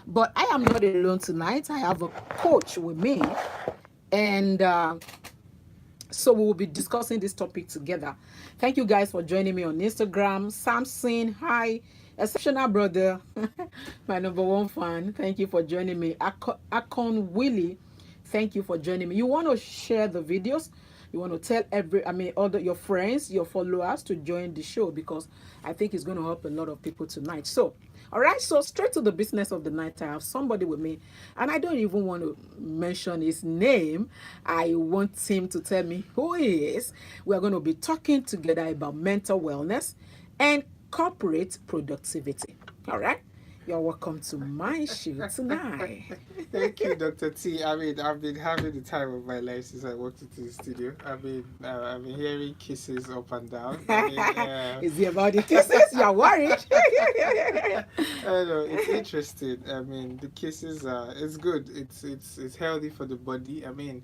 But I am not alone tonight. I have a coach with me, and so we will be discussing this topic together. Thank you guys for joining me on Instagram. Samson, hi, exceptional brother, my number one fan. Thank you for joining me. Akon Willie, thank you for joining me. You want to share the videos? You want to tell all your friends, your followers to join the show because I think it's going to help a lot of people tonight. So, all right, so straight to the business of the night. I have somebody with me, and I don't even want to mention his name. I want him to tell me who he is. We are going to be talking together about mental wellness and corporate productivity. All right, you're welcome to my show tonight. Thank you, Dr. T. I mean, I've been having the time of my life since I walked into the studio. I've been hearing kisses up and down. Is it about the kisses? You're worried. I don't know. It's interesting. I mean, the kisses are. It's good. It's healthy for the body. I mean,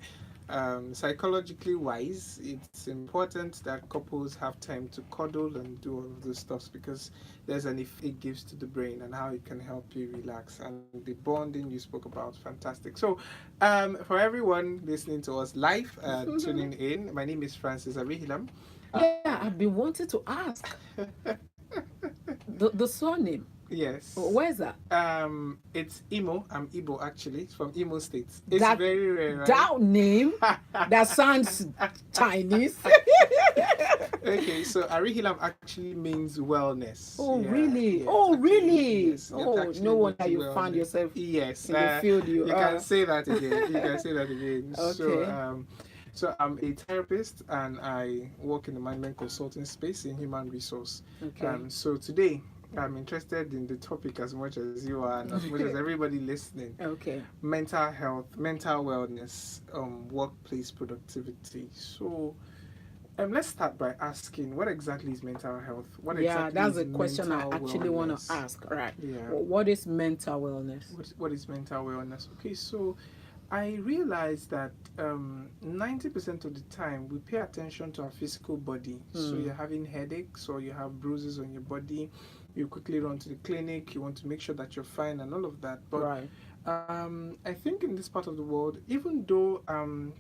psychologically wise, it's important that couples have time to cuddle and do all of those stuffs because there's an effect it gives to the brain and how it can help you relax. And the bonding you spoke about, fantastic. So, for everyone listening to us live, tuning in, my name is Francis Abihilam. Yeah, I've been wanting to ask the surname. Yes. Where's that? It's Imo. I'm Igbo actually. It's from Imo State. It's That very rare, that name right? that sounds Chinese. Okay, so Arihilam actually means wellness. Oh Yeah, really? yes, Oh actually, really? yes, it Oh, actually no means wonder you found wellness. yourself Yes, in the field you you are. can say that again. You can say that again. So, Okay. so I'm a therapist and I work in the management consulting space in human resource. Okay. So today I'm interested in the topic as much as you are and as much as everybody listening. Okay. Mental health, mental wellness, workplace productivity. So, let's start by asking what exactly is mental health? What Yeah, exactly that's is a question I mental actually want to wellness? ask. All right. Yeah. What is mental wellness? What is mental wellness? Okay, so I realized that 90% of the time we pay attention to our physical body. So Hmm. you're having headaches or you have bruises on your body, you quickly run to the clinic, you want to make sure that you're fine and all of that. But Right. I think in this part of the world, even though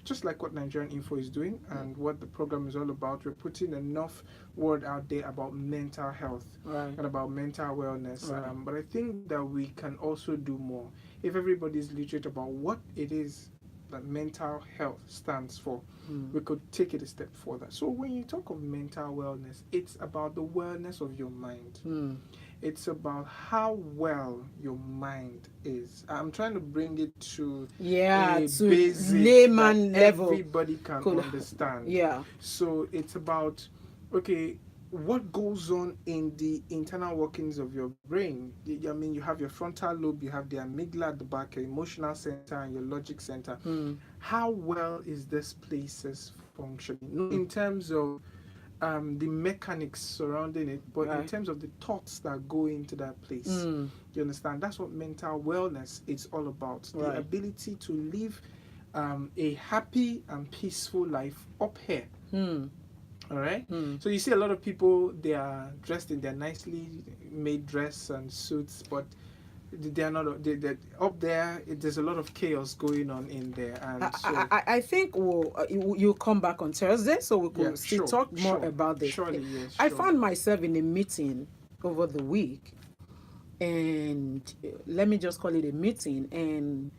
just like what Nigerian Info is doing and what the program is all about, we're putting enough word out there about mental health Right. and about mental wellness. Right. But I think that we can also do more if everybody is literate about what it is that mental health stands for. Hmm. We could take it a step further. So when you talk of mental wellness, it's about the wellness of your mind. Hmm. It's about how well your mind is. I'm trying to bring it to Yeah, a to basic that layman level. everybody can Cool. understand. Yeah. So it's about, okay, what goes on in the internal workings of your brain. I mean, you have your frontal lobe, you have the amygdala at the back, your emotional center, and your logic center. Hmm. How well is this places functioning? Not in terms of the mechanics surrounding it, but in Right. terms of the thoughts that go into that place. Hmm. You understand? That's what mental wellness is all about. The Right. ability to live a happy and peaceful life up here. Hmm. All right. Hmm. So you see a lot of people, they are dressed in their nicely made dress and suits, but they are not. They're up there. There's a lot of chaos going on in there, and so I think you come back on Thursday so we yeah, could still sure, talk more sure, about this. surely, yes, I surely. found myself in a meeting over the week, and let me just call it a meeting, and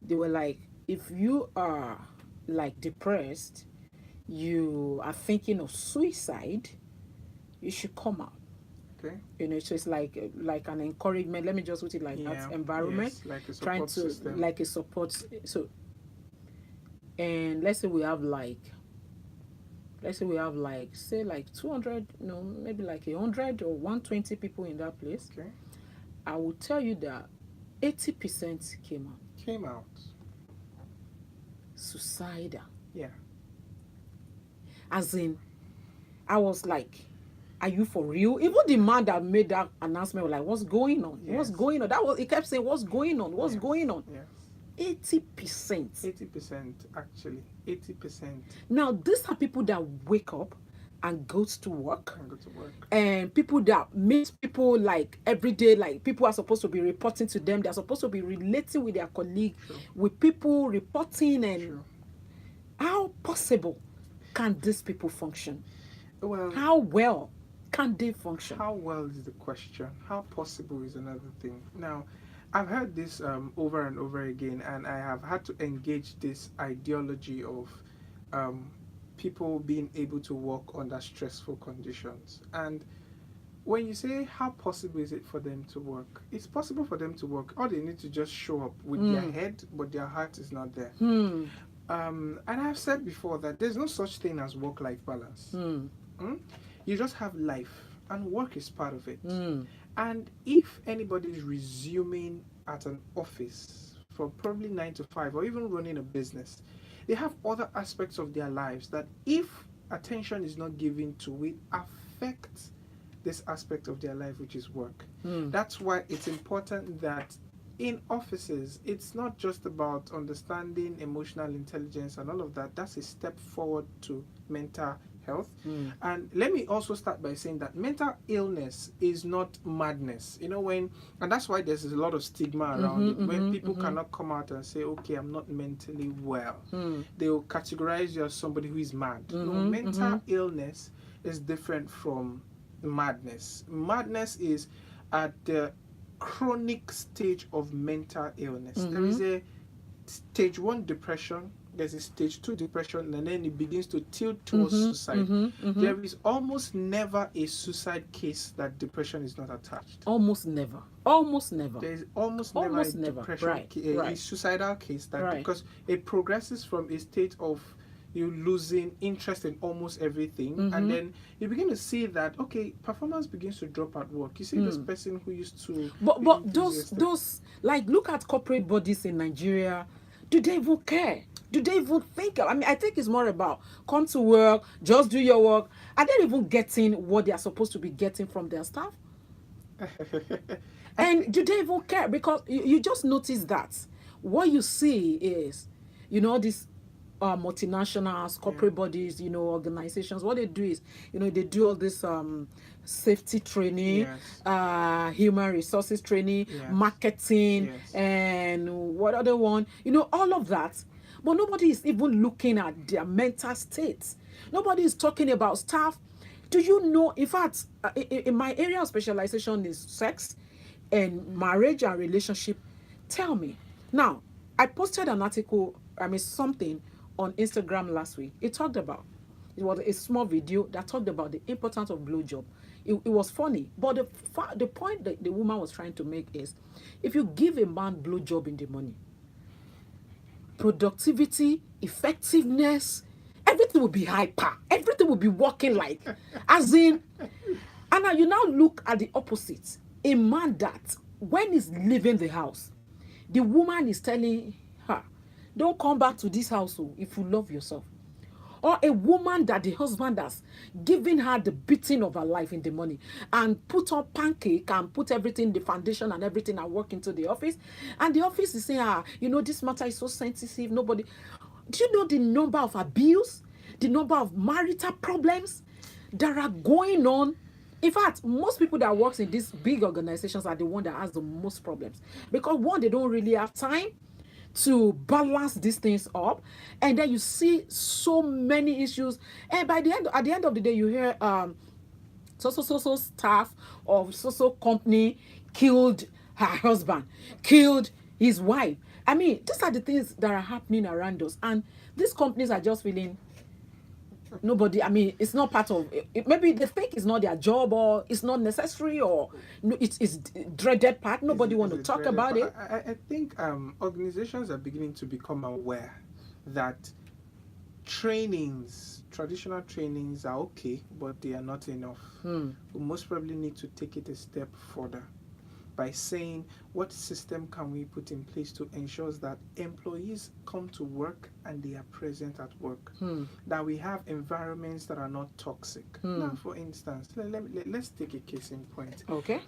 they were like, if you are like depressed, you are thinking of suicide, you should come out. Okay. So it's like an encouragement, let me just put it like that Yeah. environment, Yes. Like a trying support to system. like a support. So, and let's say we have like say like 200, no, maybe like 100 or 120 people in that place. Okay. I will tell you that 80% came out Came out. suicidal. Yeah. As in, I was like, are you for real? Even the man that made that announcement was like, what's going on? What's Yes. going on? That was, he kept saying, what's going on? What's Yes. going on? Yes. 80%. 80% actually. 80%. Now, these are people that wake up and goes to work, And go to work. and people that meet people like every day, like people are supposed to be reporting to them, they're supposed to be relating with their colleague, True. with people reporting. And True. how possible can these people function? Well, How well can they function? how well is the question? How possible is another thing. Now, I've heard this over and over again, and I have had to engage this ideology of um, people being able to work under stressful conditions. And when you say how possible is it for them to work, it's possible for them to work. All they need to just show up with their head, but their heart is not there. Hmm. And I've said before that there's no such thing as work-life balance. Mm? You just have life, and work is part of it. And if anybody is resuming at an office from probably 9 to 5, or even running a business, they have other aspects of their lives that, if attention is not given to it, affects this aspect of their life, which is work. That's why it's important that in offices, it's not just about understanding emotional intelligence and all of that. That's a step forward to mental health. And let me also start by saying that mental illness is not madness. And that's why there's a lot of stigma around it. When people cannot come out and say, okay, I'm not mentally well, they will categorize you as somebody who is mad. No, mental illness is different from madness. Madness is at the chronic stage of mental illness. There is a stage 1 depression, there's a stage 2 depression, and then it begins to tilt towards suicide. There is almost never a suicide case that depression is not attached. Almost never. There is almost never a depression, a suicidal case that, because it progresses from a state of you losing interest in almost everything, and then you begin to see that, okay, performance begins to drop at work. You see this person who used to but those like, look at corporate bodies in Nigeria. Do they even care? Do they even think? I mean, I think it's more about come to work, just do your work. Are they even getting what they are supposed to be getting from their staff? And do they even care? Because you just notice that what you see is, this multinationals, corporate bodies, organizations. What they do is, they do all this safety training, human resources training, marketing, and what other one, all of that. But nobody is even looking at their mental states. Nobody is talking about staff. Do you know, in fact, in my area of specialization is sex and marriage and relationship. Tell me. Now, I posted an article, something on Instagram last week. It was a small video that talked about the importance of blowjob. It was funny, but the point that the woman was trying to make is, if you give a man blowjob in the morning, productivity, effectiveness, everything will be hyper. Everything will be working like, as in, and now you look at the opposite. A man that, when he's leaving the house, the woman is telling her, don't come back to this house if you love yourself. Or a woman that the husband has given her the beating of her life in the morning and put on pancake and put everything, the foundation and everything, and walk into the office. And the office is saying, this matter is so sensitive. Nobody. Do you know the number of abuse, the number of marital problems that are going on? In fact, most people that works in these big organizations are the one that has the most problems, because one, they don't really have time to balance these things up, and then you see so many issues, and at the end of the day, you hear so staff of so company killed her husband, killed his wife. I mean, these are the things that are happening around us, and these companies are just feeling nobody. I mean, it's not part of it. Maybe they think it's not their job, or it's not necessary, or it's dreaded part. Nobody want to talk about it. I think organizations are beginning to become aware that traditional trainings are okay, but they are not enough. We most probably need to take it a step further by saying, what system can we put in place to ensure that employees come to work and they are present at work, that we have environments that are not toxic. Now, for instance, let's take a case in point. Okay.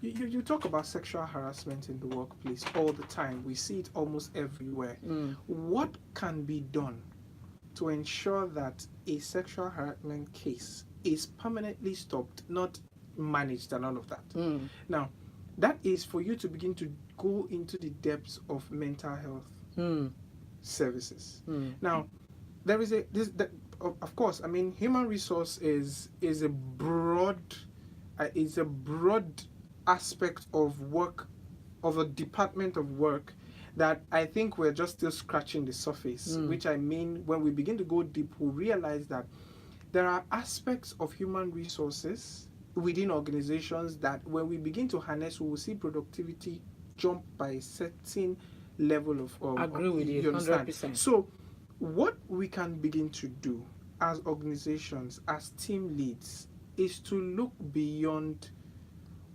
You talk about sexual harassment in the workplace all the time. We see it almost everywhere. What can be done to ensure that a sexual harassment case is permanently stopped, not managed and all of that. Now, that is for you to begin to go into the depths of mental health services. Now, there is of course, I mean, human resource is a broad aspect of work, of a department of work that I think we're just still scratching the surface. Which I mean, when we begin to go deep, we'll realize that there are aspects of human resources within organizations that when we begin to harness, we will see productivity jump by a certain level of agree with you 100%. So what we can begin to do as organizations, as team leads, is to look beyond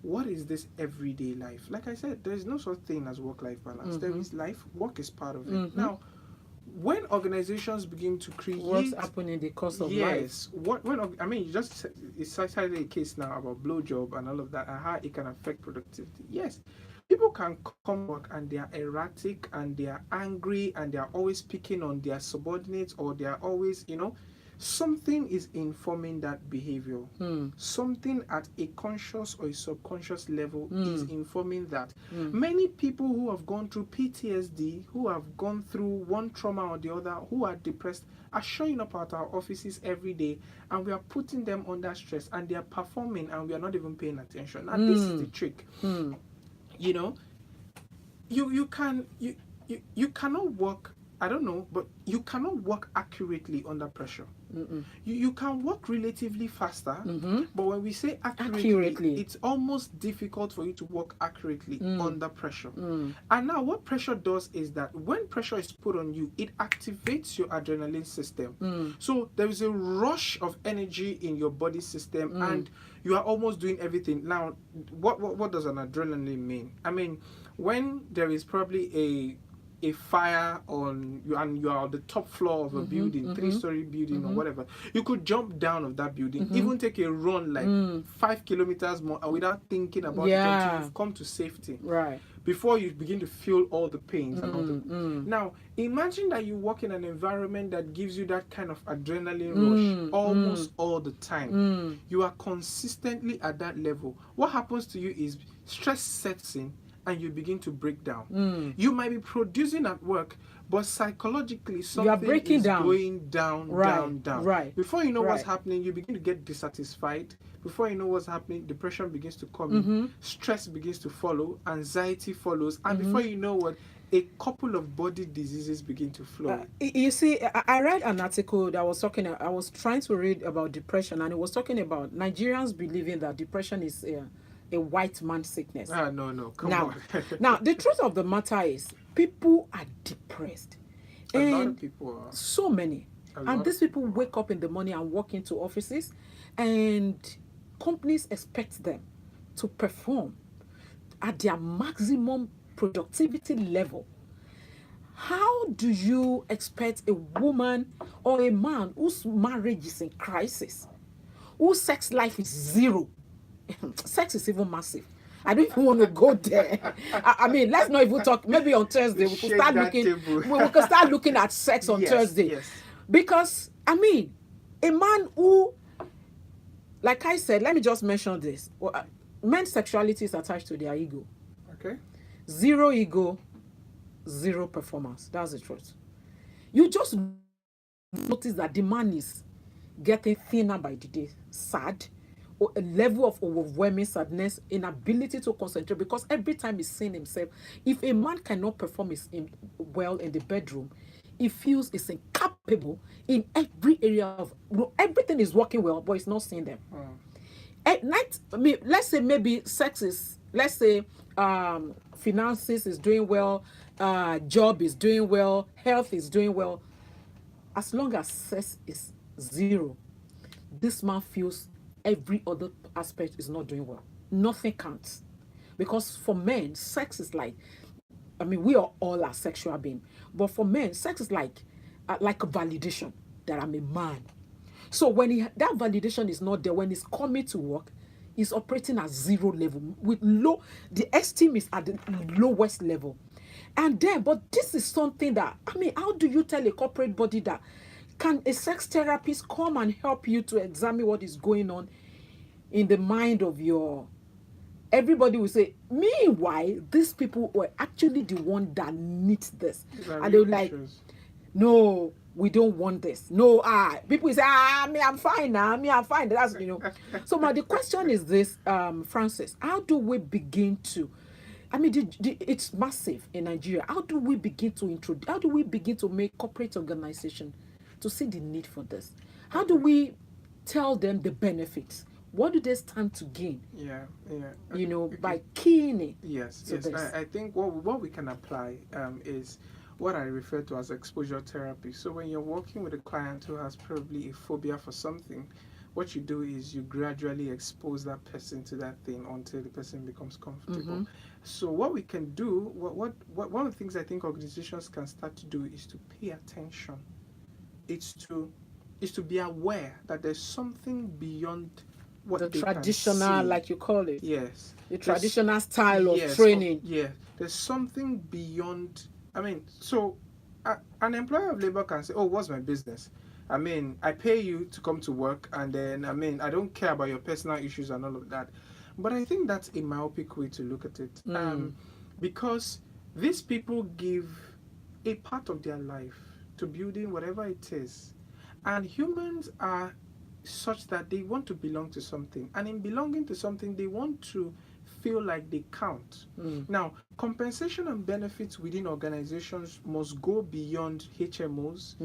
what is this everyday life. Like I said, there is no such thing as work-life balance. There is life, work is part of it. Now, when organizations begin to create what's happening in the course of life. I mean, you just cited a case now about blowjob and all of that and how it can affect productivity. Yes, people can come to work and they are erratic and they are angry and they are always picking on their subordinates, or they are always, something is informing that behavior. Something at a conscious or a subconscious level is informing that. Many people who have gone through PTSD, who have gone through one trauma or the other, who are depressed, are showing up at our offices every day, and we are putting them under stress, and they are performing, and we are not even paying attention. And this is the trick. You cannot work, I don't know, but you cannot work accurately under pressure. You can work relatively faster, but when we say accurately, it's almost difficult for you to work accurately under pressure. And now what pressure does is that when pressure is put on you, it activates your adrenaline system. So there is a rush of energy in your body system, and you are almost doing everything. Now, what does an adrenaline mean? I mean, when there is probably a fire on you and you are on the top floor of a building, 3-story building or whatever, you could jump down of that building, even take a run like 5 kilometers more without thinking about it until you've come to safety. Right. Before you begin to feel all the pains and all the... Now, imagine that you work in an environment that gives you that kind of adrenaline rush almost all the time. You are consistently at that level. What happens to you is stress sets in, and you begin to break down. You might be producing at work, but psychologically something is going down, down. Right. Before you know what's happening, you begin to get dissatisfied. Before you know what's happening, depression begins to come in, stress begins to follow, anxiety follows, and before you know what, a couple of body diseases begin to flow. You see, I read an article that was talking, I was trying to read about depression, and it was talking about Nigerians believing that depression is a white man sickness. No, come on. Now, the truth of the matter is, people are depressed. A lot of people are. So many. And these people wake up in the morning and walk into offices, and companies expect them to perform at their maximum productivity level. How do you expect a woman or a man whose marriage is in crisis, whose sex life is zero? Sex is even massive. I don't even want to go there. I mean, let's not even talk. Maybe on Thursday we could start looking. We could start looking at sex on Thursday, because I mean, a man who, like I said, let me just mention this: men's sexuality is attached to their ego. Okay. Zero ego, zero performance. That's the truth. You just notice that the man is getting thinner by the day, sad. Or a level of overwhelming sadness, inability to concentrate, because every time he's seeing himself, if a man cannot perform well in the bedroom, he feels he's incapable in every area of, everything is working well, but he's not seeing them. At night, I mean, let's say maybe sex is, let's say finances is doing well, job is doing well, health is doing well. As long as sex is zero, this man feels every other aspect is not doing well. Nothing counts. Because for men, sex is like, I mean, we are all a sexual being, but for men, sex is like a validation that I'm a man. So when that validation is not there, when he's coming to work, he's operating at zero level with low, the esteem is at the lowest level. And then, but this is something that, I mean, how do you tell a corporate body that Can a sex therapist come and help you to examine what is going on in the mind of your... Everybody will say, meanwhile, these people were actually the one that need this. These are And they real were like, issues. no, we don't want this. No, people say, me, I'm fine now. Me, I'm fine. That's, you know. So the question is this, Francis, how do we begin to... I mean, it's massive in Nigeria. How do we begin to introduce, how do we begin to make corporate organization to see the need for this? How do we tell them the benefits? What do they stand to gain? Yeah, yeah. You know, Okay. by keying it. Yes, to yes. this. I think what we can apply is what I refer to as exposure therapy. So when you're working with a client who has probably a phobia for something, what you do is you gradually expose that person to that thing until the person becomes comfortable. So what we can do, what one of the things I think organizations can start to do is to pay attention. It's to be aware that there's something beyond what The they traditional, can see. like you call it, Yes. the There's- traditional style yes, of training. yeah. There's something beyond. I mean, so an employer of labor can say, "Oh, what's my business? I mean, I pay you to come to work, and then I mean, I don't care about your personal issues and all of that." But I think that's a myopic way to look at it, because these people give a part of their life to building whatever it is, and humans are such that they want to belong to something, and in belonging to something they want to feel like they count. Now, compensation and benefits within organizations must go beyond HMOs,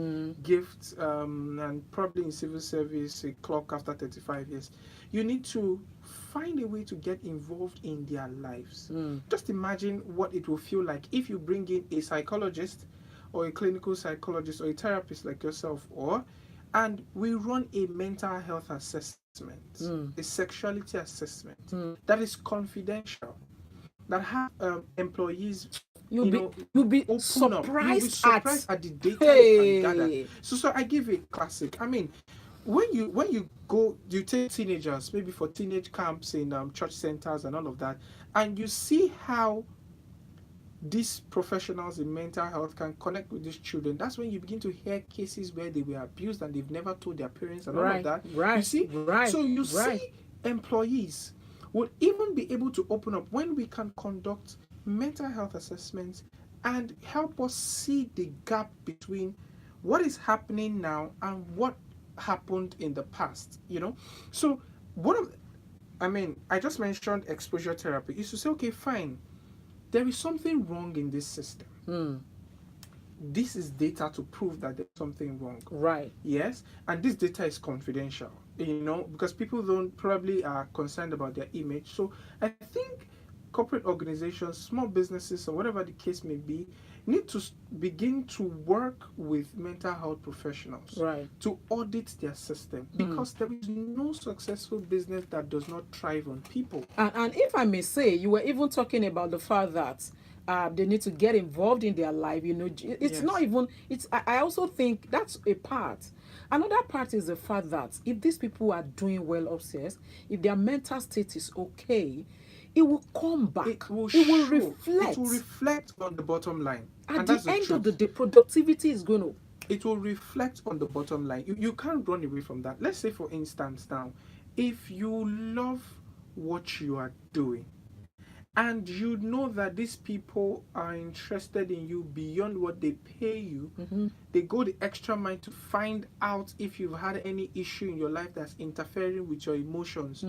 gifts, and probably in civil service a clock after 35 years. You need to find a way to get involved in their lives. Just imagine what it will feel like if you bring in a psychologist or a clinical psychologist or a therapist like yourself, and we run a mental health assessment, a sexuality assessment that is confidential, that have employees, You'll be open surprised, up. You'll be surprised at the data Hey. you can gather. So I give you a classic. I mean, when you go, you take teenagers, maybe for teenage camps in church centers and all of that, and you see how these professionals in mental health can connect with these children. That's when you begin to hear cases where they were abused and they've never told their parents and all of that. Right. You see? Right. So you right. see employees would even be able to open up when we can conduct mental health assessments and help us see the gap between what is happening now and what happened in the past, So I just mentioned exposure therapy is to say, okay, fine, there is something wrong in this system. This is data to prove that there's something wrong. Right. Yes, and this data is confidential, because people don't probably are concerned about their image. So I think corporate organizations, small businesses, or whatever the case may be, need to begin to work with mental health professionals to audit their system, because there is no successful business that does not thrive on people. And if I may say, you were even talking about the fact that they need to get involved in their life. It's not even. I also think that's a part. Another part is the fact that if these people are doing well upstairs, if their mental state is okay, it will come back. It will reflect. It will reflect on the bottom line. At the end of the day, productivity is going to... It will reflect on the bottom line. You can't run away from that. Let's say, for instance, now, if you love what you are doing, and you know that these people are interested in you beyond what they pay you, they go the extra mile to find out if you've had any issue in your life that's interfering with your emotions,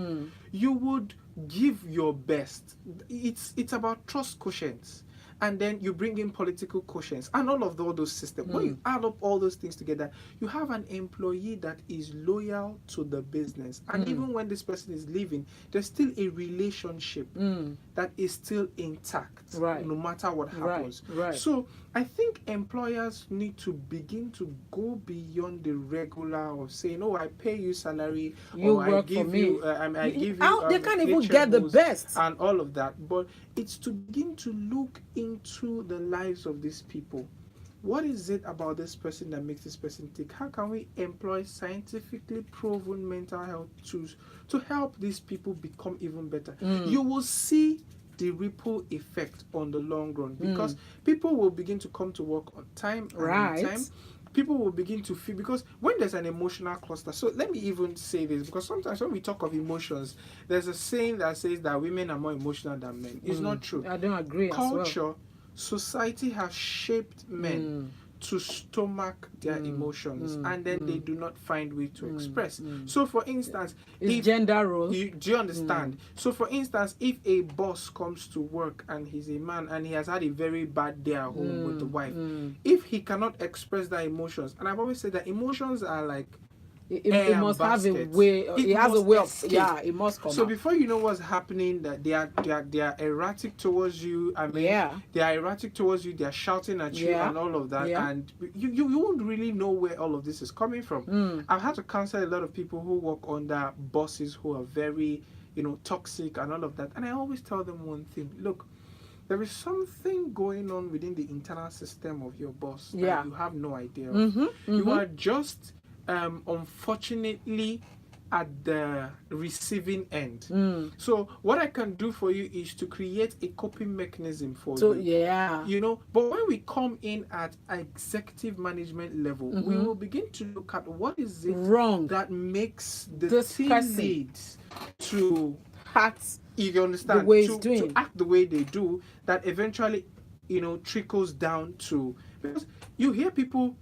you would give your best. It's about trust quotients. And then you bring in political quotients and all of those systems. When you add up all those things together, you have an employee that is loyal to the business. And even when this person is leaving, there's still a relationship that is still intact, no matter what happens. Right. So I think employers need to begin to go beyond the regular of saying, "Oh, I pay you salary, you or work I give for me." you, I give you." They can't even get the HMOs best and all of that. But it's to begin to look into the lives of these people. What is it about this person that makes this person tick? How can we employ scientifically proven mental health tools to help these people become even better? You will see the ripple effect on the long run, because people will begin to come to work on time and on time. people will begin to feel, because when there's an emotional cluster, so let me even say this, because sometimes when we talk of emotions, there's a saying that says that women are more emotional than men. It's not true. I don't agree as well. Culture, society has shaped men to stomach their emotions, and then they do not find way to express. So for instance, It's gender role. do you understand? So for instance, if a boss comes to work and he's a man and he has had a very bad day at home with the wife, if he cannot express that emotions, and I've always said that emotions are like it must have a way. It has a way of escape. it must come So out. before you know what's happening, that they are erratic towards you. I mean, they are erratic towards you. They are shouting at you and all of that, and you won't really know where all of this is coming from. I've had to counsel a lot of people who work under bosses who are very, toxic and all of that, and I always tell them one thing: look, there is something going on within the internal system of your boss that you have no idea of. You are just unfortunately at the receiving end. So what I can do for you is to create a coping mechanism for you. But when we come in at executive management level, we will begin to look at what is it wrong that makes the this team leads to act you understand the way to act the way they do, that eventually trickles down to, because you hear people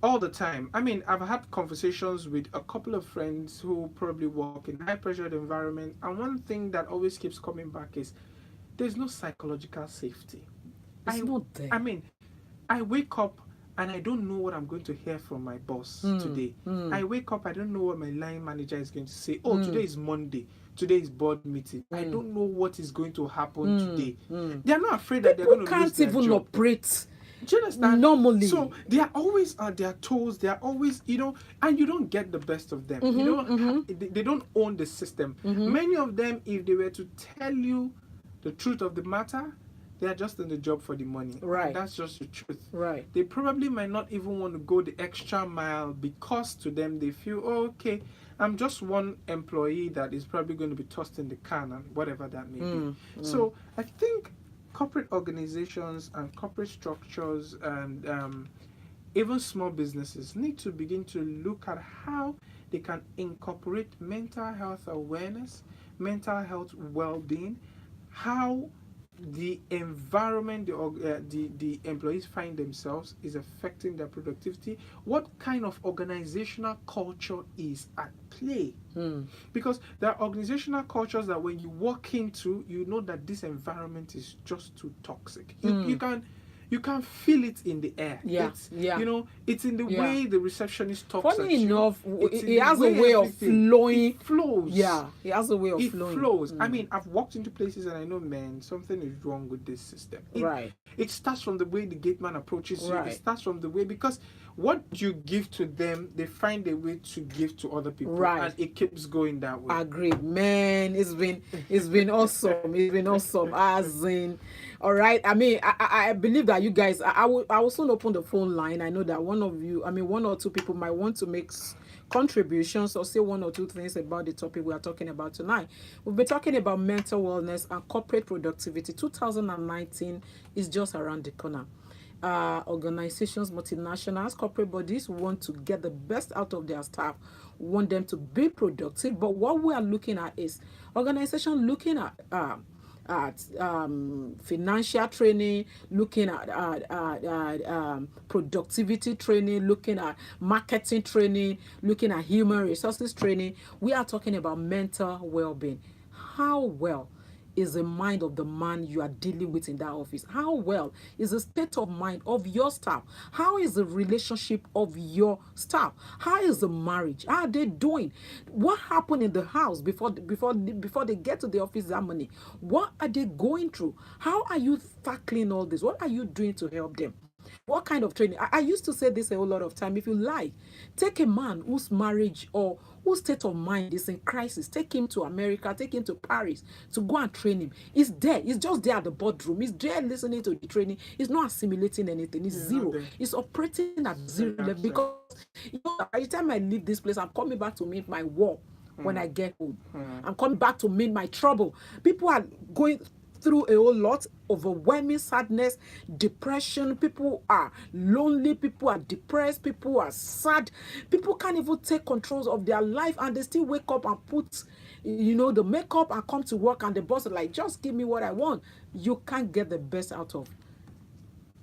all the time. I mean, I've had conversations with a couple of friends who probably work in high pressured environment, and one thing that always keeps coming back is there's no psychological safety. It's not there. I mean, I wake up and I don't know what I'm going to hear from my boss today. I wake up, I don't know what my line manager is going to say. Oh, today is Monday. Today is board meeting. I don't know what is going to happen today. They're not afraid that they're going to lose their job. Can't even operate. Do you understand? Normally. So they are always on their toes. They are always, and you don't get the best of them. They don't own the system. Many of them, if they were to tell you the truth of the matter, they are just in the job for the money. Right. And that's just the truth. Right. They probably might not even want to go the extra mile, because to them they feel, oh, okay, I'm just one employee that is probably going to be tossed in the can, and whatever that may be. So I think corporate organizations and corporate structures and even small businesses need to begin to look at how they can incorporate mental health awareness, mental health well-being, how the environment the employees find themselves is affecting their productivity, what kind of organizational culture is at play. Because there are organizational cultures that when you walk into, you know that this environment is just too toxic. You can feel it in the air. It's in the way the receptionist talks. Funny enough, it has a way of flowing. It flows. Yeah, it has a way of flowing. It flows. I mean, I've walked into places and I know, man, something is wrong with this system. It starts from the way the gate man approaches you. It starts from the way, because what you give to them, they find a way to give to other people. And it keeps going that way. Agreed, man. It's been awesome. It's been awesome. As in, all right. I mean, I believe that you guys, I will soon open the phone line. I know that one or two people might want to make contributions or say one or two things about the topic we are talking about tonight. We've been talking about mental wellness and corporate productivity. 2019 is just around the corner. Organizations, multinationals, corporate bodies want to get the best out of their staff, want them to be productive. But what we are looking at is organization looking at financial training, looking at productivity training, looking at marketing training, looking at human resources training. We are talking about mental well-being. How well is the mind of the man you are dealing with in that office? How well is the state of mind of your staff? How is the relationship of your staff? How is the marriage? How are they doing? What happened in the house before they get to the office that morning? What are they going through? How are you tackling all this? What are you doing to help them? What kind of training? I used to say this a whole lot of time. If you like, take a man whose marriage or whose state of mind is in crisis, take him to America, take him to Paris to go and train him. He's there. He's just there at the boardroom. He's there listening to the training. He's not assimilating anything. He's zero. He's operating at zero level, because by the time I leave this place, I'm coming back to meet my war when I get home. I'm coming back to meet my trouble. People are going through a whole lot, overwhelming sadness, depression. People are lonely, people are depressed, people are sad. People can't even take control of their life, and they still wake up and put, the makeup and come to work, and the boss is like, just give me what I want. You can't get the best out of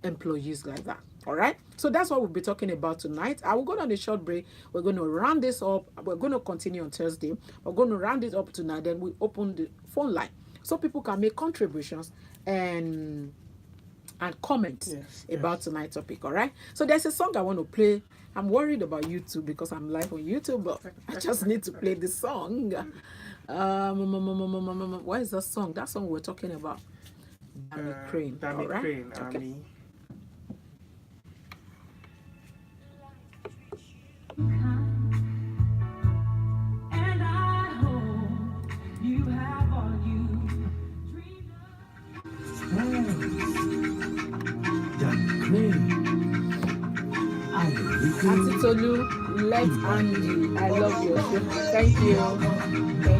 employees like that. All right, so that's what we'll be talking about tonight. I will go on a short break. We're going to round this up. We're going to continue on Thursday. We're going to round it up tonight. Then we open the phone line so people can make contributions and comment about tonight's topic. All right, so there's a song I want to play. I'm worried about YouTube because I'm live on YouTube, but I just need to play the song. What is that song? That song we're talking about. Dami Crane. Dami Crane. Okay. And I hope you have all you dreamed of. Auntie Tolu, let Andy. I love you. Thank you. Thank you.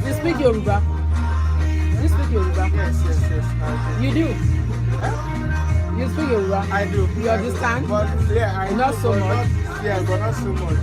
You speak Yoruba? You speak Yoruba? Yes. You do? You speak Yoruba? I do. You understand? But yeah, I not do, so but much. But not so much.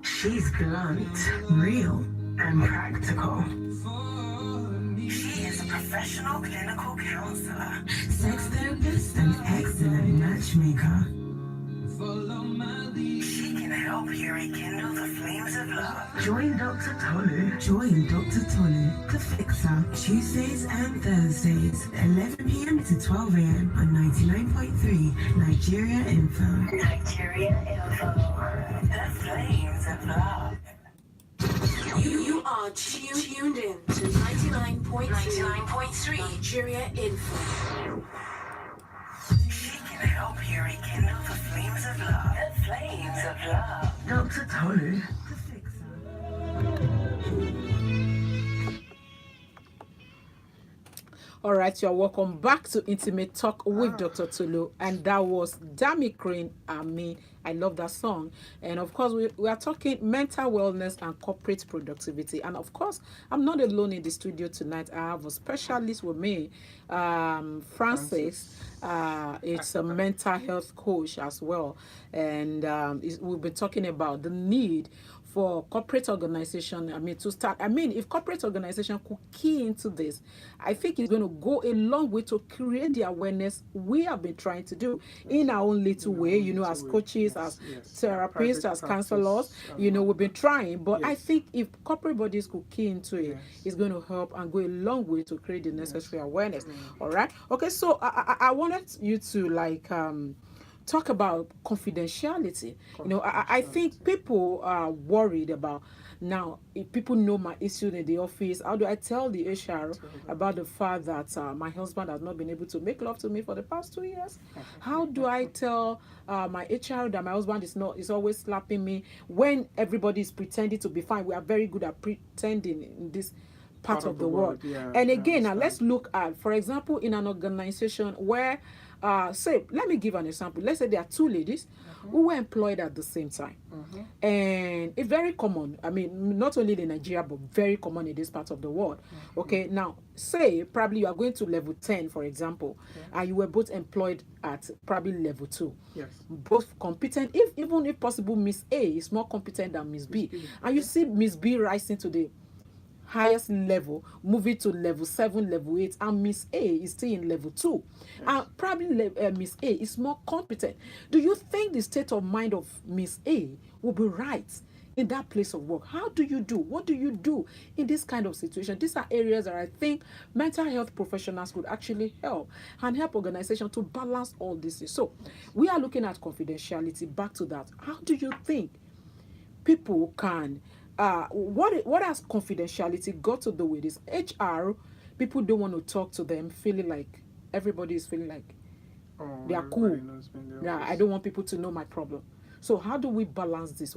She's blunt, real, and practical. She is a professional clinical counselor, sex therapist, and excellent matchmaker. She can help you rekindle the flames of love. Join Dr. Tolu. Join Dr. Tolu, the fixer, Tuesdays and Thursdays, 11 p.m. to 12 a.m. on 99.3 Nigeria Info. Nigeria Info. The flames of love. You are tuned in to 99.3 Nigeria Info. She can help you rekindle the flames of love. The flames of love. Dr. Tolu, the fixer. All right, you're welcome back to Intimate Talk with Dr. Tolu. And that was Dami Crane, Ami. I love that song. And of course, we are talking mental wellness and corporate productivity. And of course, I'm not alone in the studio tonight. I have a specialist with me, Francis. It's a mental health coach as well. And we've been talking about the need for corporate organization, to start. If corporate organization could key into this, I think it's going to go a long way to create the awareness we have been trying to do in our own little way, as coaches, as therapists, as counselors, we've been trying. But I think if corporate bodies could key into it, it's going to help and go a long way to create the necessary awareness. All right. Okay. So I wanted you to talk about confidentiality. I think people are worried about now. If people know my issue in the office, how do I tell the HR about the fact that my husband has not been able to make love to me for the past 2 years? How do I tell my HR that my husband is always slapping me when everybody is pretending to be fine? We are very good at pretending in this part of the world. And again, now let's look at, for example, in an organization where say, let me give an example. Let's say there are two ladies who were employed at the same time. And it's very common. Not only in Nigeria, but very common in this part of the world. Okay, now, say probably you are going to level 10, for example, and you were both employed at probably level 2. Yes. Both competent, even if possible, Miss A is more competent than Miss B. And you see Miss B rising to the highest level, moving to level 7, level 8, and Miss A is still in level 2. And probably Miss A is more competent. Do you think the state of mind of Miss A will be right in that place of work? How do you do? What do you do in this kind of situation? These are areas that I think mental health professionals could actually help and help organizations to balance all this. So we are looking at confidentiality. Back to that. How do you think people can what has confidentiality got to do with this? HR, people don't want to talk to them, feeling like everybody is feeling like they are cool. I don't want people to know my problem. So how do we balance this?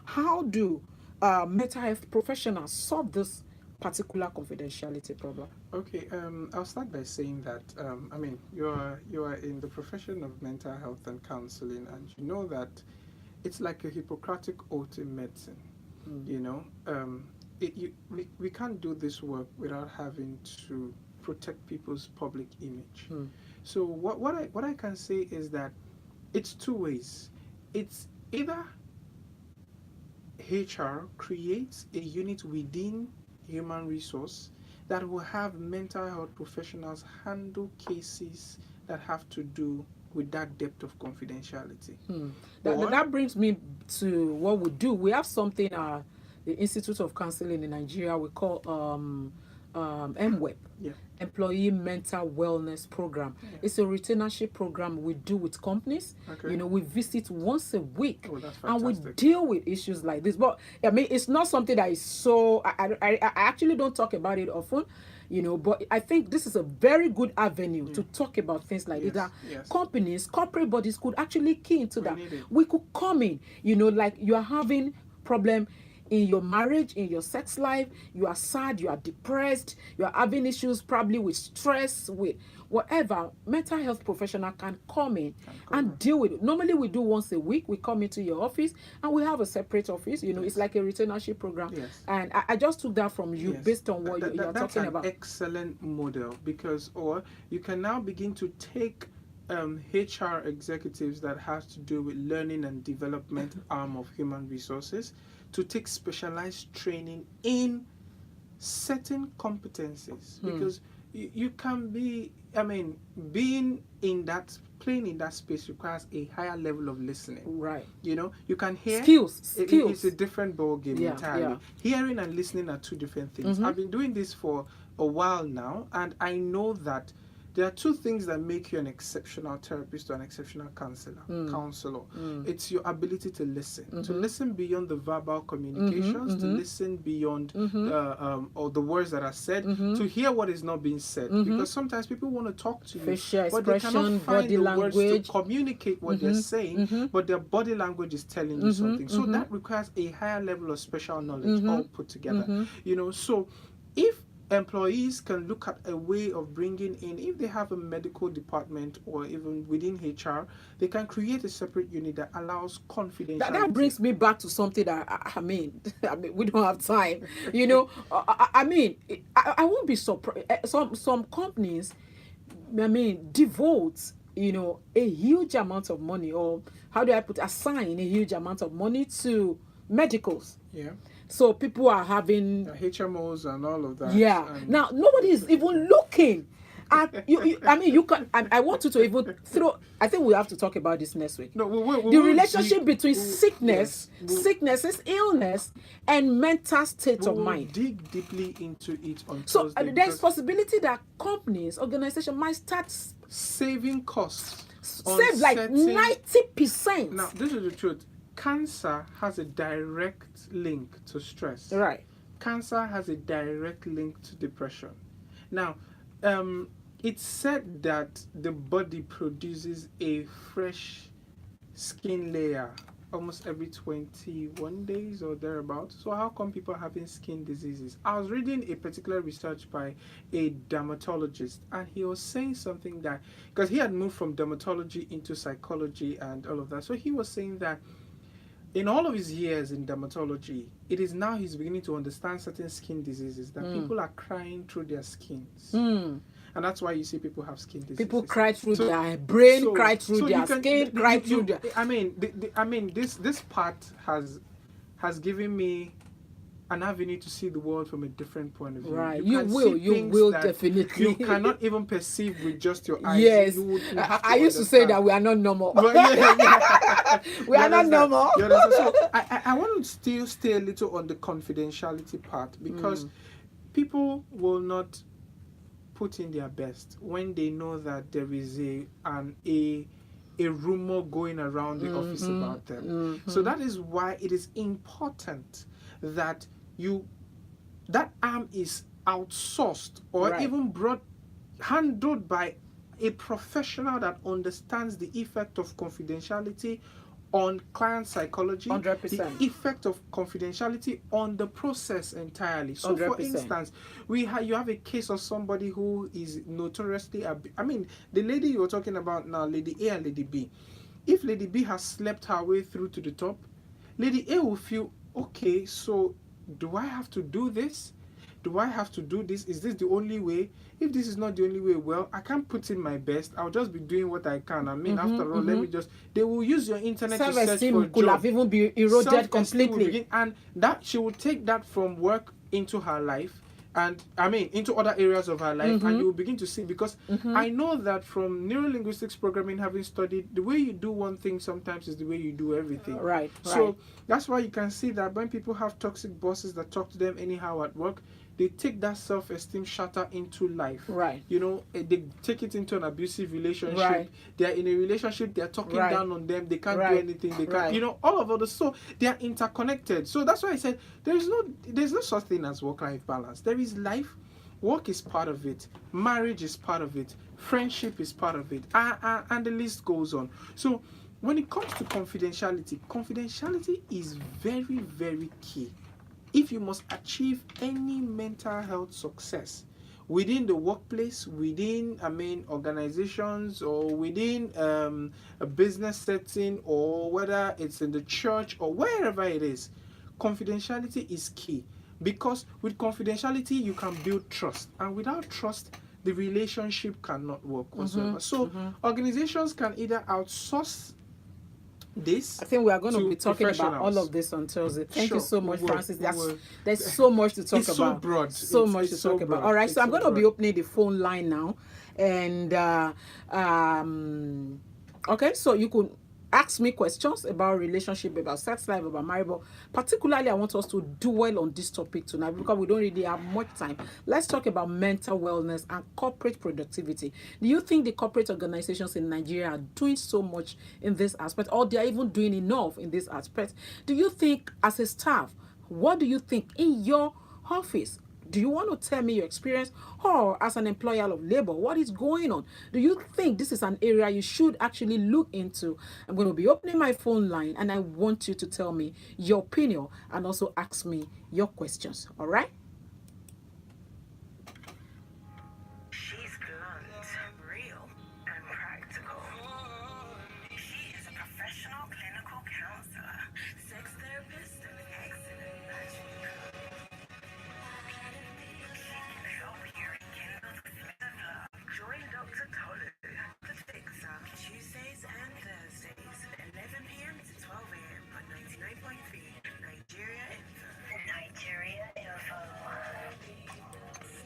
How do mental health professionals solve this particular confidentiality problem? Okay, I'll start by saying that you are in the profession of mental health and counseling, and you know that it's like a Hippocratic oath in medicine. We can't do this work without having to protect people's public image. So what I can say is that it's two ways. It's either HR creates a unit within human resource that will have mental health professionals handle cases that have to do with that depth of confidentiality. That brings me to what we do. We have something the Institute of Counseling in Nigeria we call MWEP, Employee Mental Wellness Program. It's a retainership program we do with companies. We visit once a week, and we deal with issues like this. But it's not something that is so. I actually don't talk about it often. But I think this is a very good avenue to talk about things like this. That companies, corporate bodies could actually key into that. We could come in, like you are having problem in your marriage, in your sex life, you are sad, you are depressed, you are having issues probably with stress, with whatever. Mental health professional can come in and deal with it. Normally we do once a week. We come into your office and we have a separate office. It's like a retainership program. And I just took that from you based on what you're talking about. That's an excellent model, because you can now begin to take HR executives that have to do with learning and development arm of human resources to take specialized training in certain competencies, because you can be, being in that, playing in that space requires a higher level of listening. Right. You can hear. Skills. It's a different ball game entirely. Hearing and listening are two different things. I've been doing this for a while now, and I know that there are two things that make you an exceptional therapist or an exceptional counselor. It's your ability to listen beyond the verbal communications, to listen beyond or the words that are said, to hear what is not being said. Because sometimes people want to talk to you, facial but they cannot expression, find body the language words to communicate what they're saying, but their body language is telling you something. So that requires a higher level of special knowledge all put together. So if employees can look at a way of bringing in, if they have a medical department or even within HR, they can create a separate unit that allows confidentiality. That brings me back to something that I mean, I mean, we don't have time. You know, I mean, I won't be surprised. Some companies, I mean, devote, you know, a huge amount of money, or how do I put, assign a huge amount of money to medicals. Yeah. So people are having HMOs and all of that. yeah. And Now nobody is even looking at you. I mean, you can. I want you to even throw. I think we have to talk about this next week. no, we The will relationship dig- between we'll- sickness, yes, we'll- sicknesses, illness, and mental state we of will mind. dig deeply into it on So Thursday, there's because possibility that companies, organizations might start saving costs on save like certain- 90%. Now, this is the truth. Cancer has a direct link to stress. Right. Cancer has a direct link to depression. Now, it's said that the body produces a fresh skin layer almost every 21 days or thereabouts. So how come people are having skin diseases? I was reading a particular research by a dermatologist, and he was saying something that, because he had moved from dermatology into psychology and all of that, so he was saying that in all of his years in dermatology, it is now he's beginning to understand certain skin diseases that people are crying through their skins. And that's why you see people have skin diseases. People cry through So- their brain, so- cry through so their you can- skin, you- cry you- through their. I mean, this part has given me an avenue to see the world from a different point of view. Right. You You can will. see You things will that definitely. You cannot even perceive with just your eyes. Yes. You have I used to say that understand. we are not normal. Well, yeah. We You are not understand? normal. You understand? So I want to still stay a little on the confidentiality part, because people will not put in their best when they know that there is a rumor going around the office about them. So that is why it is important that that arm is outsourced or Right. even handled by a professional that understands the effect of confidentiality on client psychology, 100%. the effect of confidentiality on the process entirely. So, for 100%. instance, you have a case of somebody who is notoriously, I mean, the lady you were talking about now, Lady A and Lady B. If Lady B has slept her way through to the top, Lady A will feel, okay, so do I have to do this? Do I have to do this? Is this the only way? If this is not the only way, well, I can't put in my best. I'll just be doing what I can. I mean, after all, let me just. They will use your internet to search for a Self-esteem could job. have even been eroded Self-esteem will completely. begin, and that she will take that from work into her life, and I mean into other areas of her life, and you will begin to see, because I know that from neurolinguistics programming, having studied, the way you do one thing sometimes is the way you do everything. Right. So that's why you can see that when people have toxic bosses that talk to them anyhow at work, they take that self-esteem shatter into life. Right. You know, they take it into an abusive relationship. Right. They are in a relationship, they are talking Right. down on them, they can't do Right. anything, they can't, Right. you know, all of those. So they are interconnected. So that's why I said there's no such thing as work-life balance. There is life. Work is part of it. Marriage is part of it. Friendship is part of it. And the list goes on. So when it comes to confidentiality is very, very key. If you must achieve any mental health success within the workplace, within, organizations, or within a business setting, or whether it's in the church or wherever it is, confidentiality is key. Because with confidentiality, you can build trust. And without trust, the relationship cannot work whatsoever. So organizations can either outsource this. I think we are going to to be talking about professionals. all of this on Thursday. Thank you Sure, so we much, will, Francis. we will. There's so much to talk It's about. so broad. So It's- much it's to so talk about. broad. All right, It's so I'm so going to be broad. opening the phone line now, and okay, so you could ask me questions about relationship, about sex life, about marriage. But particularly, I want us to dwell on this topic tonight because we don't really have much time. Let's talk about mental wellness and corporate productivity. Do you think the corporate organizations in Nigeria are doing so much in this aspect, or they are even doing enough in this aspect? Do you think, as a staff, what do you think in your office? Do you want to tell me your experience, or as an employer of labor, what is going on? Do you think this is an area you should actually look into? I'm going to be opening my phone line, and I want you to tell me your opinion and also ask me your questions. All right? professional clinical counselor, sex therapist, and excellent matching coach. She can help you rekindle the flame of love. Join Dr. Tolu, the fixer, Tuesdays and Thursdays, 11 p.m. to 12 a.m. on 99.3 Nigeria Info. Nigeria Info.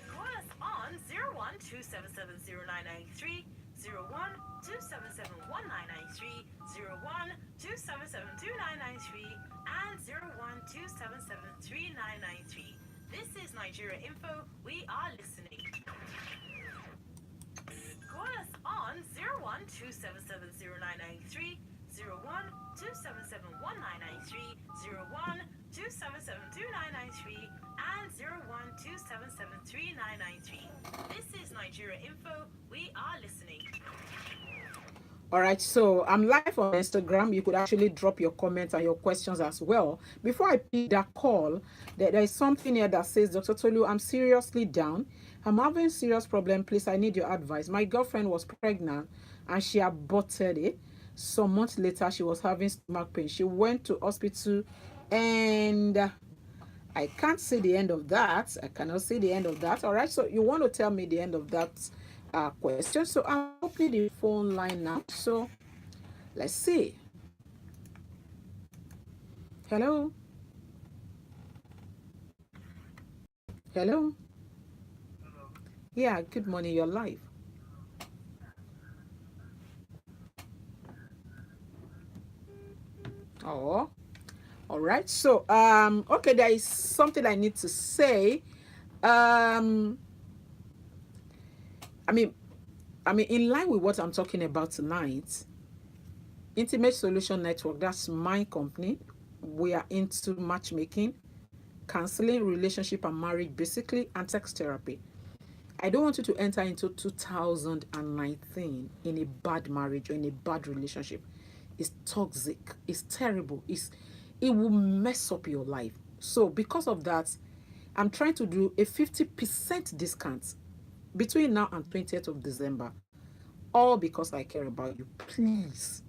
Call us on 01-277-0993, 01-277-1993, 01-277-2993, and 01-277-3993. This is Nigeria Info. We are listening. Call us on 01-277-0993, 01-277-1993, 01-277-2993, and 01-277-3993. This is Nigeria Info. We are listening. All right, so I'm live on Instagram. You could actually drop your comments and your questions as well. Before I pick that call, there is something here that says, Dr. Tolu, I'm seriously down. I'm having serious problem. Please, I need your advice. My girlfriend was pregnant and she aborted it. Some months later, she was having stomach pain. She went to hospital and I can't see the end of that. I cannot see the end of that. All right, so you want to tell me the end of that question. So I'm opening the phone line now. So let's see. Hello. Hello. Yeah, good morning. You're live. Oh, all right. So okay, there is something I need to say. I mean, in line with what I'm talking about tonight, Intimate Solution Network, that's my company. We are into matchmaking, counseling, relationship and marriage, basically, and sex therapy. I don't want you to enter into 2019 in a bad marriage or in a bad relationship. It's toxic. It's terrible. It will mess up your life. So because of that, I'm trying to do a 50% discount between now and 20th of December. All because I care about you. Please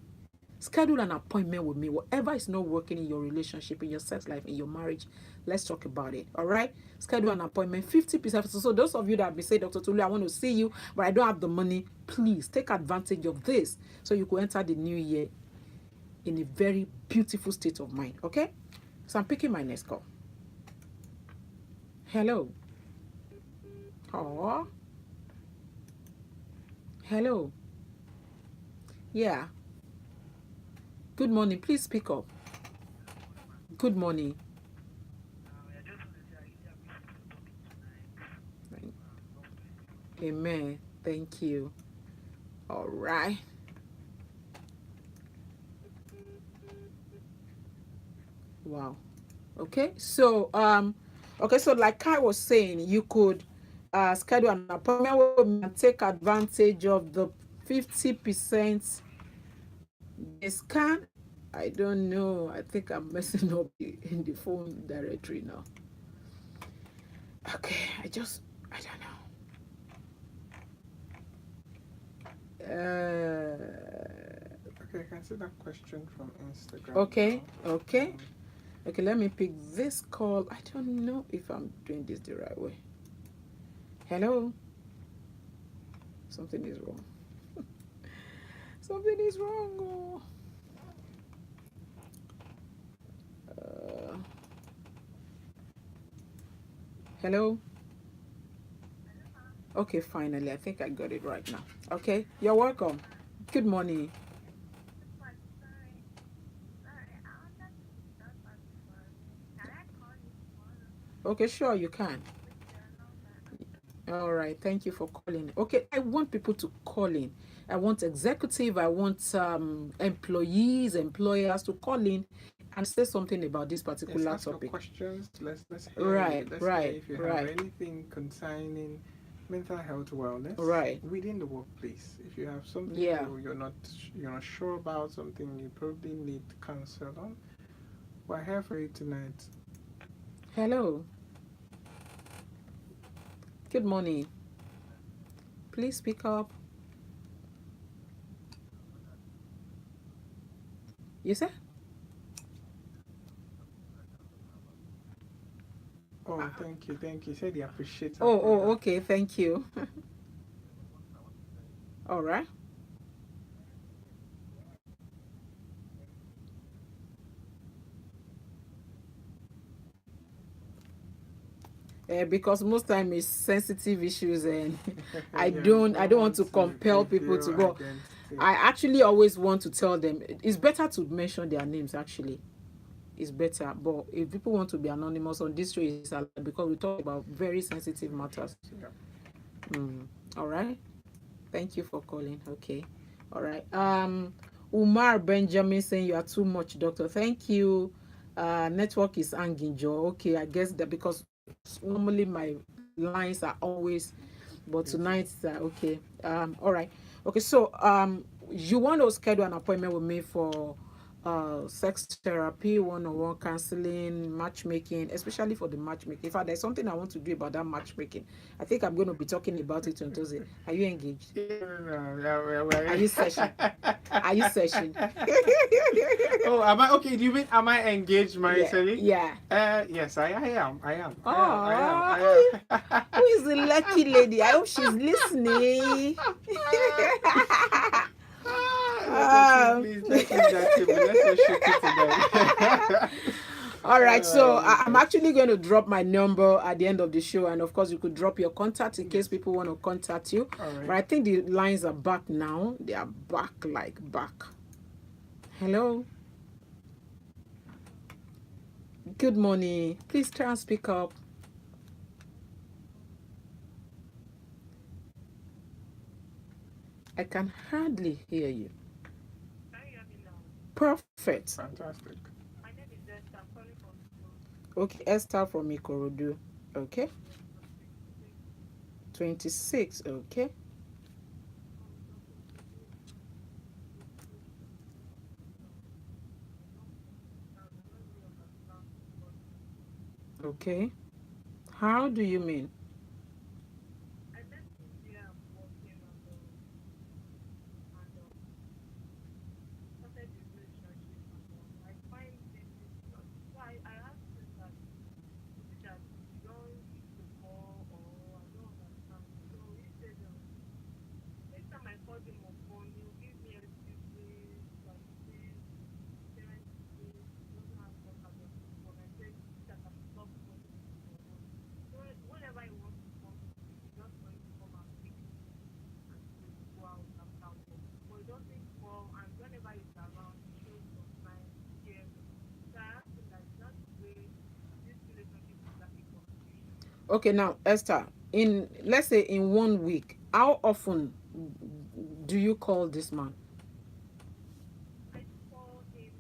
schedule an appointment with me. Whatever is not working in your relationship, in your sex life, in your marriage, let's talk about it. All right? Schedule an appointment, 50%. So those of you that may say, Dr. Tolu, I want to see you, but I don't have the money, please take advantage of this so you could enter the new year in a very beautiful state of mind. Okay? So I'm picking my next call. Hello. Oh. Hello. Yeah. Good morning. Please speak up. Good morning. Amen. Thank you. All right. Wow. Okay. So so like I was saying, you could schedule an appointment with me and take advantage of the 50% discount. I don't know. I think I'm messing up in the phone directory now. Okay, I don't know. Okay, I can see that question from Instagram. Okay, okay. Okay, let me pick this call. I don't know if I'm doing this the right way. Hello? Something is wrong. Something is wrong. Oh. Hello? Okay, finally. I think I got it right now. Okay, you're welcome. Good morning. Okay, sure, you can. All right, thank you for calling. Okay, I want people to call in. I want executive, I want employees, employers to call in and say something about this particular ask your topic. questions. Let's hear Right, let's right, hear if you right. have anything concerning mental health wellness Right. within the workplace. If you have something you're not sure about, something you probably need counsel on, we're here for you tonight. Hello. Good morning. Please speak up. You said? Oh, thank you. Said he appreciates our Oh, program. okay. Thank you. All right. Because most time it's sensitive issues, and I Yeah, we don't don't want want to to compel people to reveal go. identity. I actually always want to tell them it's better to mention their names. Actually, it's better. But if people want to be anonymous on this show, it's allowed because we talk about very sensitive matters. Yeah. Mm. All right. Thank you for calling. Okay. All right. Umar Benjamin saying you are too much, doctor. Thank you. Network is hanging, Joe. Okay, I guess that because normally my lines are always, but Busy. tonight okay. All right. Okay, so you want to schedule an appointment with me for sex therapy, one-on-one counseling, matchmaking, especially for the matchmaking. In fact, there's something I want to do about that matchmaking. I think I'm going to be talking about it on Thursday. Are you engaged? Yeah, no, yeah, Are you session? Are you session? Oh, am I okay? Do you mean am I engaged, Yeah, Mariseli? yeah. Yes, I am. Oh, I who is the lucky lady? I hope she's listening. Let us see, um, please. Let's leave that table. Let's not shoot it today. all right, Oh so my I'm goodness. actually going to drop my number at the end of the show, and of course, you could drop your contact in case people want to contact you. All But right. I think the lines are back now. They are back, like back. Hello. Good morning. Please try and speak up. I can hardly hear you. Can you hear me now? Perfect. Fantastic. My name is Esther. I'm calling from school. Okay, Esther from Ikorodu. Okay. Yes, I'm 26. 26. Okay. Doctor, today the relationship I don't understand. I don't really understand what Okay. How do you mean? I left him there and working and started the relationship and I find this difficult. So I asked him that is it that you don't used to call or I don't understand. So he said next time I call him on phone, he'll give me excuses like this, parents this, he doesn't have contact on his phone. I said that I should stop calling him for work. So whenever he wants to come to me, he just wants to come and pick me and say we go out after work. But he doesn't call and whenever he's around he shows some signs caring. So I asked him that is that the way this relationship is like a confusion. Okay, now Esther, in let's say in 1 week, how often do you call this man? I do call him.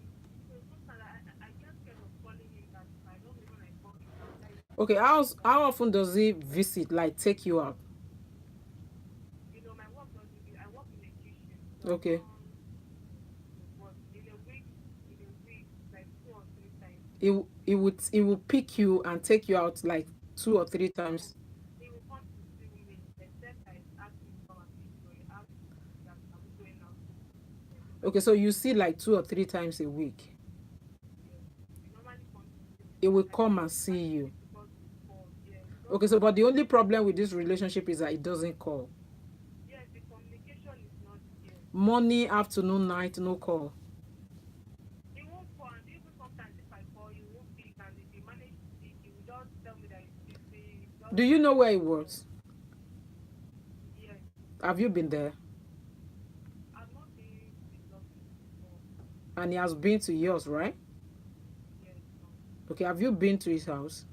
So sometimes I get scared of calling him that if I don't know when I call him, I will like Okay, how often does he visit, like take you out? my work doesn't be I work in a kitchen, so I Okay. don't but in a week like 2 or 3 times He will pick you and take you out like 2 or 3 times. he will come to see me except I ask him to come and pick me or he asks that are we going out then Okay, so you see like 2 or 3 times a week. yes he normally comes to see me He will I come find and I see find it you. difficult to call yes he Okay, doesn't so but the call only problem with this relationship is that he doesn't call. yes the communication is not here Morning, afternoon, night, no call. he won't call and even sometimes if I call he won't pick and if he manage to pick he will just tell me that he's busy just Do you know where he works? yes Have you been there? I've not been to his office before And he has been to yours, right? yes no Okay, have you been to his house?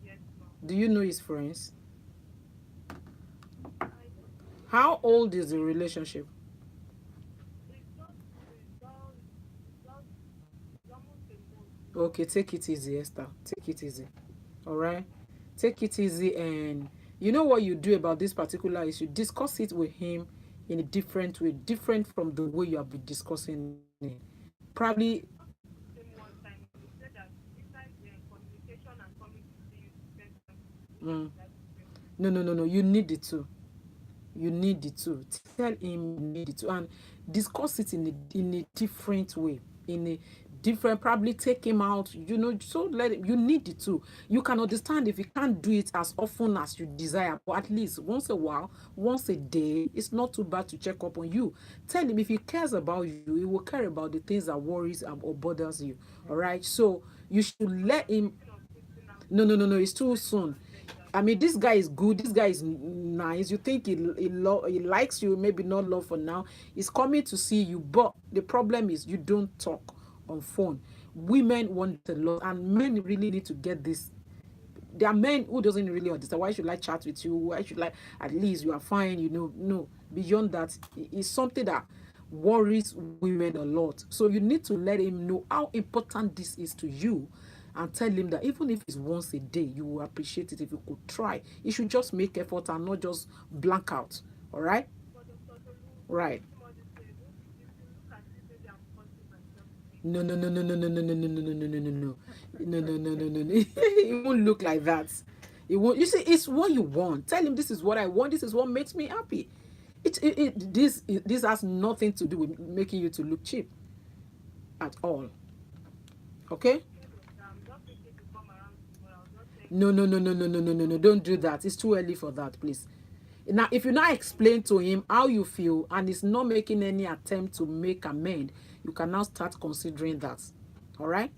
yes no Do you know his friends? I don't know How old is the relationship? it's almost a month now. Okay, take it easy, Esther. Take it easy. All right? Take it easy, and you know what you do about this particular issue? Discuss it with him in a different way, different from the way you have been discussing it. Probably, Same one time he said that inside the communication and coming to see you to spend time with you mm, that different. no. You need it too. You need it too. Tell him you need it too, and discuss it in a different way. in a different, probably take him out, you know, so let him, you need it too. You can understand if you can't do it as often as you desire, but at least once a while, once a day, it's not too bad to check up on you. Tell him if he cares about you, he will care about the things that worries or bothers you. All right, so you should let him. No, it's too soon. I mean, this guy is good. This guy is nice. You think he likes you, maybe not love for now. He's coming to see you, but the problem is you don't talk on phone. Women want a lot, and men really need to get this. There are men who doesn't really understand why should I chat with you. Why should like at least you are fine. You know, no. Beyond that, it's something that worries women a lot. So you need to let him know how important this is to you, and tell him that even if it's once a day, you will appreciate it if you could try. You should just make effort and not just blank out. All right? Right. No. It won't look like that. It won't. You see, it's what you want. Tell him this is what I want. This is what makes me happy. This has nothing to do with making you to look cheap at all. Okay? No. Don't do that. It's too early for that, please. Now, if you now explain to him how you feel and he's not making any attempt to make amend, you can now start considering that. All right?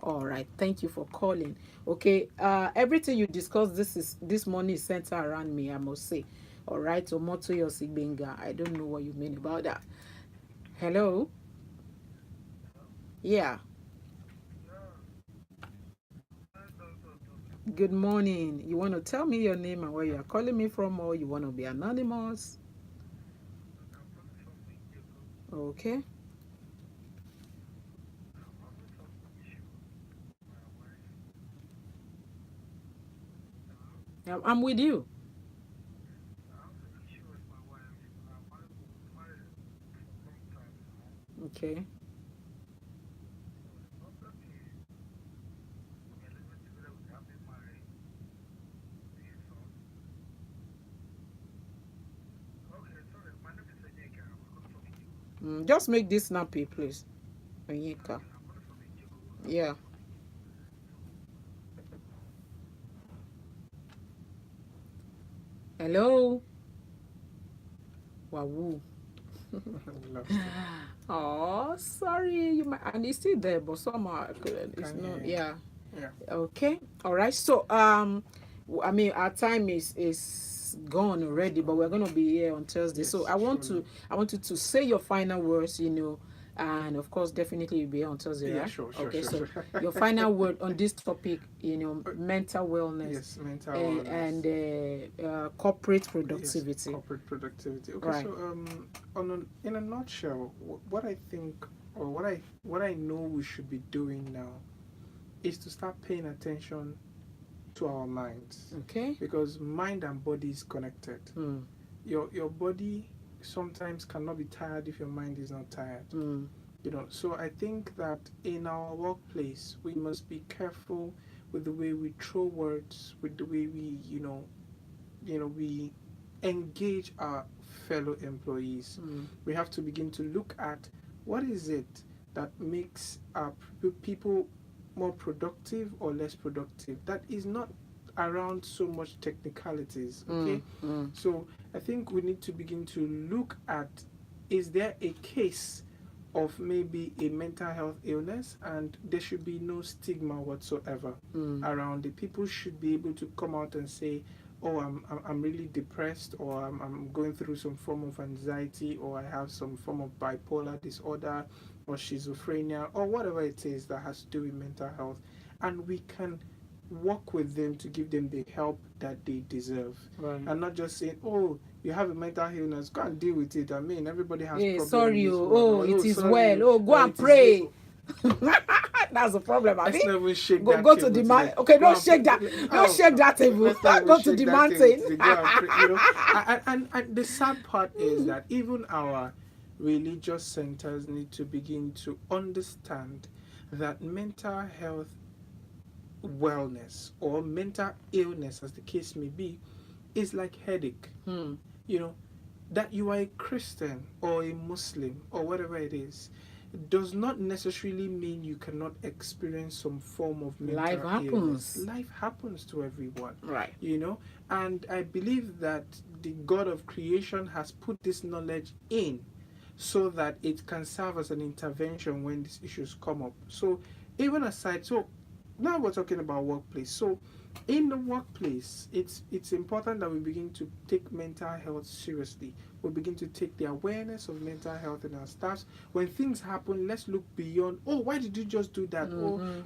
All right. Thank you for calling. Okay. Everything you discussed this morning is centered around me, I must say. All right. Omoto Yosigbenga. I don't know what you mean about that. Hello? Yeah. Good morning. You want to tell me your name and where you are calling me from, or you want to be anonymous? Okay. I'm with you. Okay. Just make this snappy, please. Onyeka. Yeah. Hello. Wahoo. Oh, sorry. You might, and it's still there, but somehow it's not. Yeah. Okay. All right. So I mean, our time is gone already, but we're gonna be here on Thursday. Yes, so I want you to say your final words, you know, and of course, definitely you'll be here on Thursday, Yeah, right? sure. Okay, so your final word on this topic, you know, mental wellness. Yes, mental wellness. And corporate productivity. Yes, corporate productivity. Okay, Right. so in a nutshell, what I think, or what I know we should be doing now, is to start paying attention to our minds, Okay. because mind and body is connected. Mm. Your body sometimes cannot be tired if your mind is not tired. Mm. You know, so I think that in our workplace we must be careful with the way we throw words, with the way we we engage our fellow employees. Mm. We have to begin to look at what is it that makes our people more productive or less productive. That is not around so much technicalities. Okay. So I think we need to begin to look at, is there a case of maybe a mental health illness, and there should be no stigma whatsoever around it. People should be able to come out and say, oh, I'm really depressed, or I'm going through some form of anxiety, or I have some form of bipolar disorder or schizophrenia, or whatever it is that has to do with mental health, and we can work with them to give them the help that they deserve. Right. And not just saying, oh, you have a mental illness, go and deal with it. I mean, everybody has problems. Sorry, in this oh, world. it is sorry, well. Oh, go or and it is pray. well. That's the problem. I Let's mean, not even shake go that to table the man. today. Okay, Go don't and shake pray. that. Don't shake that table. Let's not even Go to shake the that table mountain. today. Go and pray, you know. And the sad part is that even our religious centers need to begin to understand that mental health wellness, or mental illness as the case may be, is like headache. You know, that you are a Christian or a Muslim or whatever it is, does not necessarily mean you cannot experience some form of mental Life happens. illness. Life happens to everyone, Right. you know. And I believe that the God of creation has put this knowledge in so that it can serve as an intervention when these issues come up. So even aside, so now we're talking about workplace. So in the workplace, it's important that we begin to take mental health seriously. We begin to take the awareness of mental health in our staffs. When things happen, let's look beyond, oh, why did you just do that?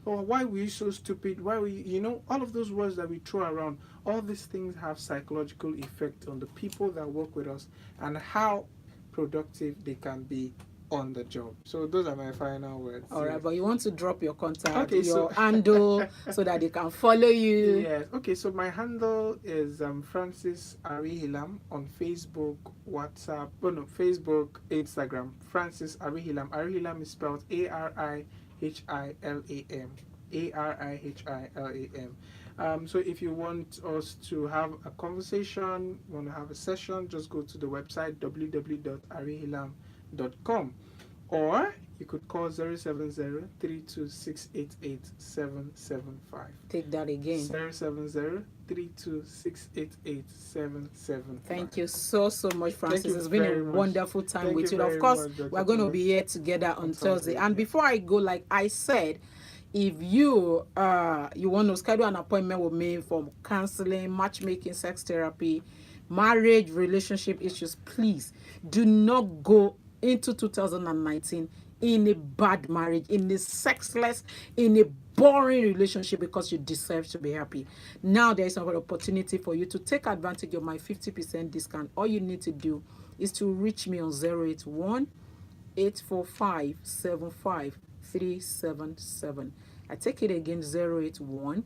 Or why were you so stupid? Why were you, you know, all of those words that we throw around, all these things have psychological effect on the people that work with us and how productive they can be on the job. So those are my final words. All right, Yes. but you want to drop your contact, Okay, your so- handle, so that they can follow you. Yes. Okay. So my handle is Francis Arihilam on Facebook, WhatsApp. Oh no, Facebook, Instagram. Francis Arihilam. Arihilam is spelled Arihilam. Arihilam. So if you want us to have a conversation, want to have a session, just go to the website www.arihilam.com, or you could call 070-32688-775. Take that again. 070-32688-775. Thank you so much, Francis. you It's been a very much. wonderful time Thank with you you. Of very course, much, Dr. we're going to Thomas. be here together on Thursday. And yeah. before I go, like I said, if you you want to schedule an appointment with me for counseling, matchmaking, sex therapy, marriage, relationship issues, please do not go into 2019 in a bad marriage, in a sexless, in a boring relationship, because you deserve to be happy. Now there is an opportunity for you to take advantage of my 50% discount. All you need to do is to reach me on 081 845 75377. I take it again, 081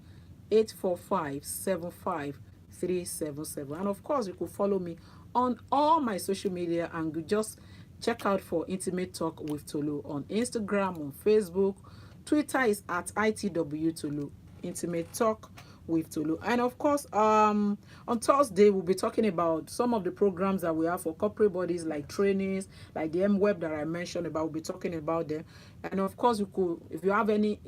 845 75377. And of course, you could follow me on all my social media, and you just check out for Intimate Talk with Tolu on Instagram, on Facebook. Twitter is at ITW Tolu. Intimate Talk with Tolu. And of course, on Thursday, we'll be talking about some of the programs that we have for corporate bodies, like trainings, like the M-Web that I mentioned about. We'll be talking about them. And of course, you could, if you have any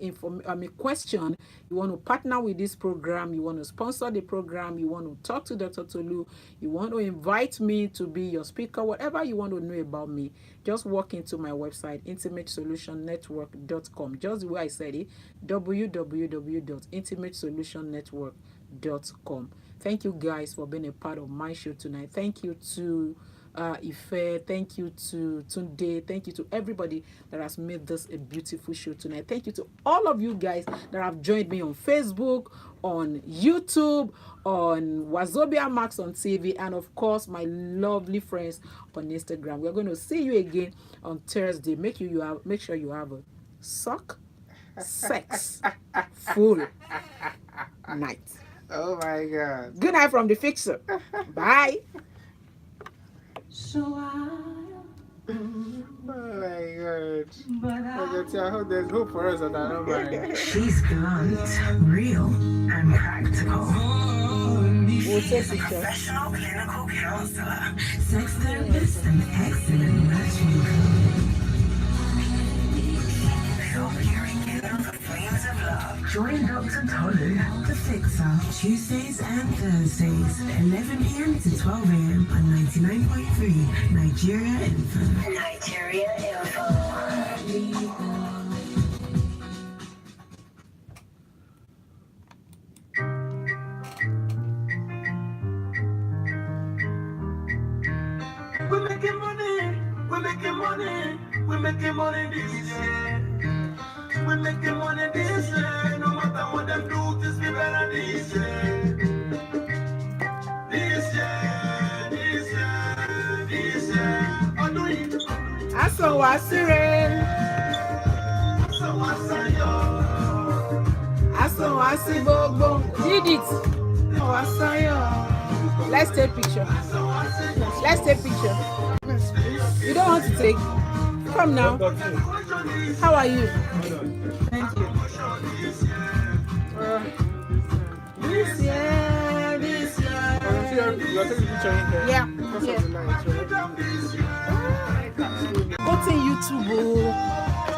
question, you want to partner with this program, you want to sponsor the program, you want to talk to Dr. Tolu, you want to invite me to be your speaker, whatever you want to know about me, just walk into my website, intimatesolutionNetwork.com. Just the way I said it, www.intimatesolutionNetwork.com. Thank you guys for being a part of my show tonight. Thank you to Ife, thank you to Tunde, thank you to everybody that has made this a beautiful show tonight. Thank you to all of you guys that have joined me on Facebook, on YouTube, on Wazobia Max on TV, and of course my lovely friends on Instagram. We're going to see you again on Thursday. Make sure you have a suck sex full night. Oh my God. Good night from the Fixer. Bye. So I, Oh my God. but I hope there's hope for us at that mind. she's blunt, real, and practical. We'll take pictures. Professional clinical counselor, sex therapist, and excellent matchmaker. Help you rekindle the flames of love. Join Dr. Tolu, the Fixer, Tuesdays and Thursdays, 11 p.m. to 12 a.m. on 99.3 Nigeria Info. Nigeria Info. We're making money, we're making money, we're making money this year. We're making money this year. No matter what them do, just be better this year. This year, this year, this year. I do it. Aso wasire, So I say, yo. aso wasibobo. Did it. Wasayo. Let's take picture. So I say, yo. Let's take picture. You don't want to take? Come now. How are you? Thank you. This year, this year. You're taking a picture in there. Yeah. Because Yeah. of the light, right? Go to YouTube. Oh.